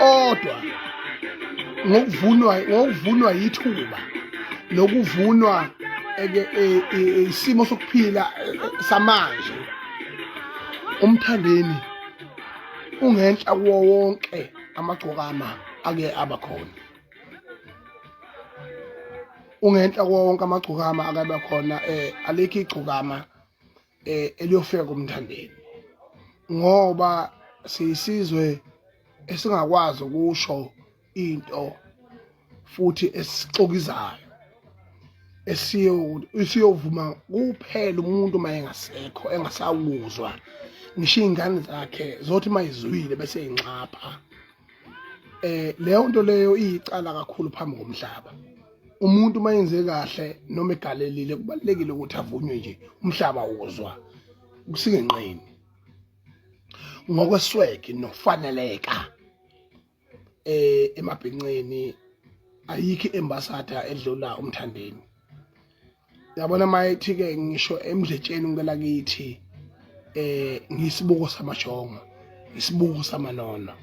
kodwa ngokuvunwa yithuba lokuvunwa isimo sokuphila samanje umthandeni ungenhla kuwo wonke amagcokama ake abakhona ungenhla kuwo wonke amagcokama ake abakhona alikho igcokama eliyofika kumthandeni ngoba siyisizwe esingakwazi ukusho into futhi esixokizayo esiyovuma kuphela umuntu mayengasekho engasawuzwa ngisho ingane zakhe zothi mayizwile bese inxapha leyo nto leyo iyicala kakhulu phambi komhlaba umuntu mayenze kahle noma egalelile kubalekile ukuthi avunywe nje umhlaba uzwa kusingenqeni ngokwesweke nokufaneleka emabhinqeni ayikho embasada edlula umthandeni yabona mayithi ke ngisho emdletsheni ngela kithi ngisibuko samajongo isibuko samanono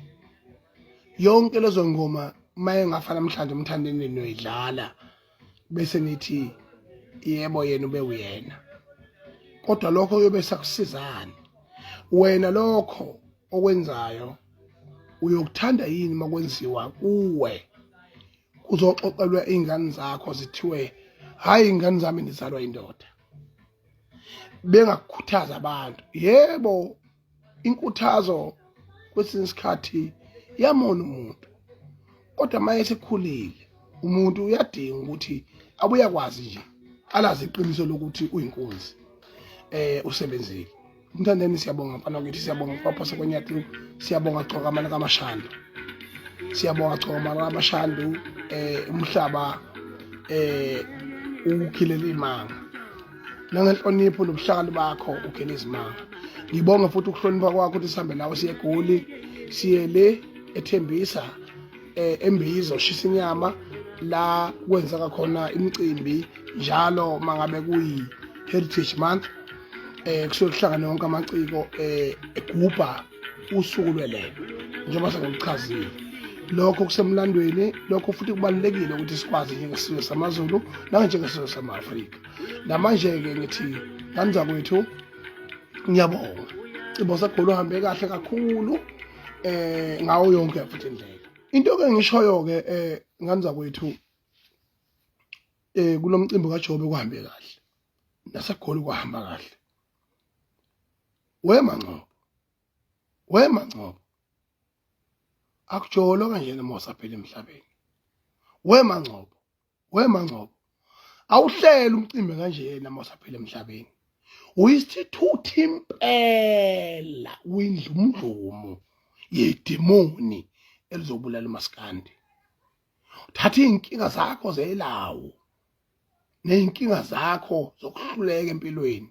yonke lezo ngoma maye ngafa namhlanje umthandeni noyidlala bese nithi yebo yena ube uyena kodwa lokho yobe sakusizana wena lokho okwenzayo uyokuthanda yini makwenziwa kuwe kuzoxoxelwa izingane zakho zithiwe hayi ingane zami nizalwa indoda bengakukhuthaza abantu yebo inkuthazo kwesinye isikhathi yamona umuntu kodwa maye sekhulile umuntu uyadinga ukuthi abuyakwazi nje alazi iqiniso lokuthi uyinkunzi usebenzile umthandeni siyabonga mfana ukuthi siyabonga kwaphose kwenyathu siyabonga Igcokama kaMashando siyabonga Igcokama kaMashando umhlaba ukhilela imanga nangenhlonipho nobuhlakani bakho ukhele izimanga ngibonga futhi ukuhlonipha kwakho ukuthi sihambe nawe siye eGoli siye le ethembisa embizo shisa inyama la kwenzeka khona imicimbi njalo mangabe kuyi Heritage Month kusuke kuhlangana wonke amaciko egubha usuku lwelelo njengoba sengichazile lokho kusemlandweni lokho futhi kubalekile ukuthi sikwazi njengesizwe samaZulu nanjengesizwe sama-Afrika namanje ke ngithi kanza kwethu ngiyabonga ibo saGoli uhambe kahle kakhulu ngawo yonke futhi indlela into ke ngishoyo ke nganza kwethu kulomcimbi kaJobe kuhambe kahle naseGoli kuhamba kahle wemangcobo akujolo kanjena mosaphela emhlabeni wemangcobo awuhlela umcimbi kanjena mosaphela emhlabeni uyisithuthi impela uyindlumdlumu yedemoni elizobulala umaskandi uthatha inkinga zakho zelawo neinkinga zakho zokuhluleka empilweni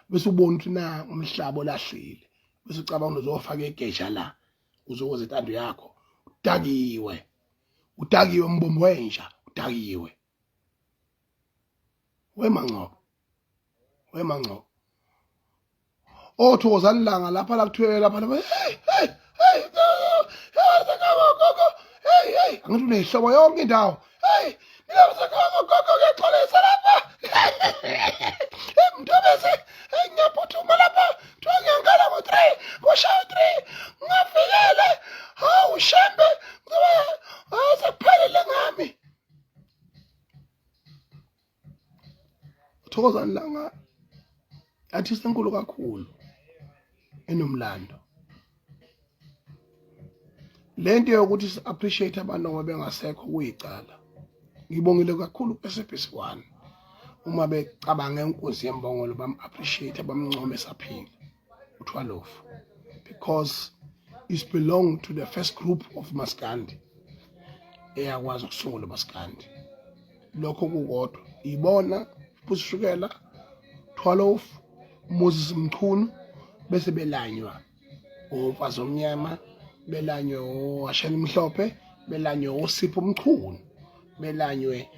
bese ubona ukuthi na umhlaba olahlile bese ucabanga uzofaka egeja la uzokuze intando yakho utakiwe mbombo wenja utakiwe wemangcobo othokozani langa lapha la kuthiwe lapha hey angithi unehlobo yonke indawo hey mina gogo ngexolisa lapha mntobese ngiyaphuthuma lapha ngiyangala ngo3 ngoshayo 3 ngafikele hawu shembe sekuphelele ngami uthokozani langa athi senkulu kakhulu enomlando lento yokuthi si appreciate abantu ngoba bengasekho kuyicala ngibongile kakhulu ku-SABC1 uma becabanga inkosi yembongolo bam appreciate bamncome saphila u12 because it belong to the first group of Maskandi eyakwazi ukusungula Maskandi lokho kukodwa ibona Pusishukela 12 Moses Mchunu bese belanywa ofazi omnyama belanywe oasheni mhlophe belanywe osipho Mchunu belanywe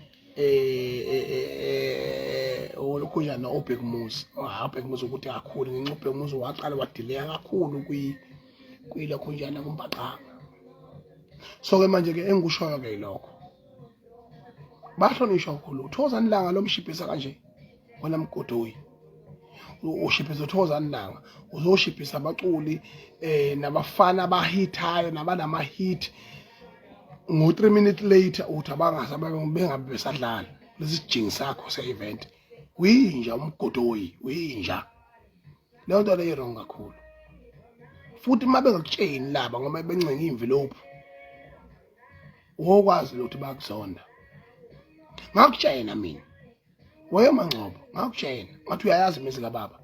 olokujana obhekumuzi obhekumuzi ukuthi kakhulu ngincobhekumuzi waqala wadileya kakhulu kuyilokho njana kumbaqanga So ke manje ke engikushoyo ke lokho bahlonishwa kakhulu uThozani Langa lomshipisa kanje wena mgodoyi ushiphiza uThozani Langa uzoshipisa abaculi nabafana abahithayo nabanama hit ngo 3 minutes later uthi bengabe besadlala lesi sijingi sakho se-event winja umgodoyi winja leyo nto leyo wrong kakhulu futhi uma bengakutsheni laba ngoba bencenga envelope wokwazi ukuthi bakuzonda ngakutshena mina weyemancobo ngakutshena ngathi uyayazi imizi kaBaba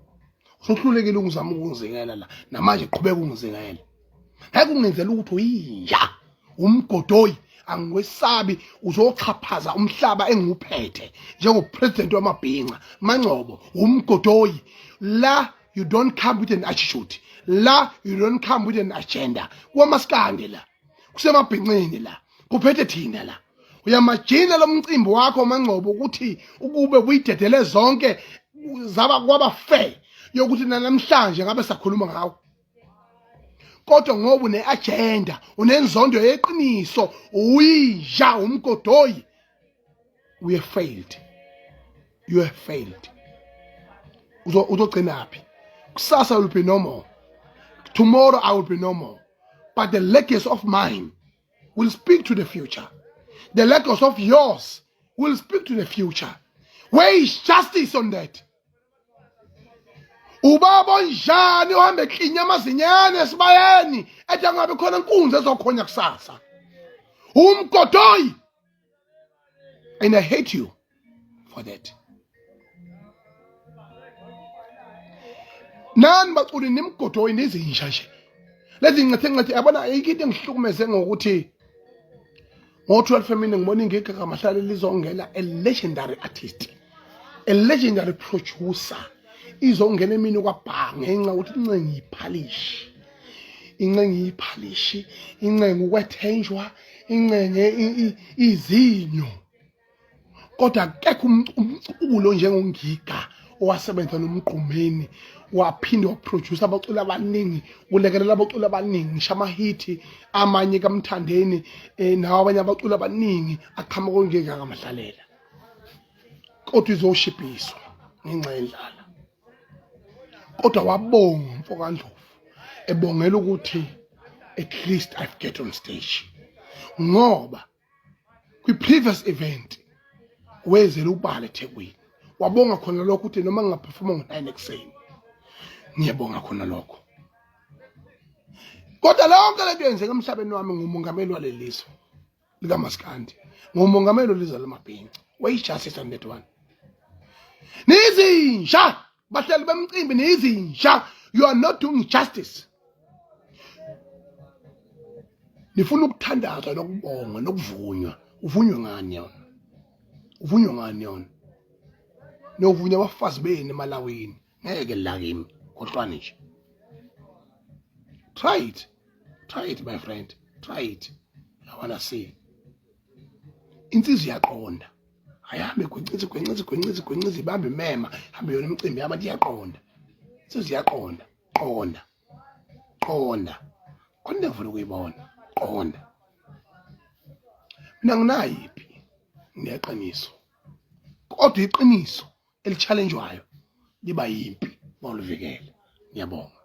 usohlulekile ukuzama ukungizingela la namanje qhubeka ukungizingela ngeke ungenzela ukuthi uyinja umgodoyi angikwesabi uzochaphaza umhlaba enguphethe njengopresident wamabhinqa mancobo umgodoyi la you don't come with an attitude la you don't come with an agenda kwamaskande la kusemabhinqini la kuphethe thina la uyamajina lomcimbi wakho mancobo ukuthi ukube uyidedele zonke zaba kwaba fair yokuthi namhlanje ngabe sakhuluma ngawo kodwa ngoba une-agenda unenzondo yeqiniso uyinja umgodoyi you have failed uzogcinaphi kusasa will be normal tomorrow I will be normal but the legacy of mine will speak to the future the legacy of yours will speak to the future where is justice on that ubaba njani uhambe eklinya amazinyane esibayeni ethi angabe khona inkunzi ezokhonya kusasa umgodoyi and I hate you for that nani baculi nimgodoyi nizinja nje lezi ngincethe yabona ikho engihlukumeze ngokuthi ngo-12 mina ngibona Igcokama hlale lizongena a legendary artist a legendary producer izongena emini kwabhanga ngenxa ukuthi incenga iphalishi incenga ukwethenjwa incenga izinyo kodwa akekho umculo njengoNgiga owasebenza nomgqumeni waphinde waproduce abaculi abaningi ulekelela abaculi abaningi ngisho amahiti amanye kaMthandeni nawo abanye abaculi abaningi aqhamuka koNgengama hlalela kodwa izoshipiswa ngenxa yendlala kodwa wabonga umfokandlovu ebongela ukuthi at least I've get on stage ngoba kwi previous event wezela ubala eThekwini wabonga khona lokho ukuthi noma ngingaperforma ngo9 ekseni ngiyabonga khona lokho kodwa lonke lento yenzeka emhlabeni wami ngumongameli walelizwe likaMaskandi ngumongameli olizwe lamabhinqa where is justice on that one nizinja bahlali bemcimbi nizinja you are not doing justice nifuna ukuthandazwa nokubonga nokuvunywa uvunywe ngani yona uvunywe ngani yona novunya abafazi beni emalawini ngeke la kimi kodwa nje try it my friend try it I wanna see insizwe yaqonda ayihambe gwencizi ibambe imema hambe yona imicimbi yabantu iyaqonda insizwe yaqonda qonda ngifuna ukuyibona qonda mina nginayiphi ngiyaqiniswa kodwa iqiniso elichallenge wayo liba yimpi mawulivikele ngiyabonga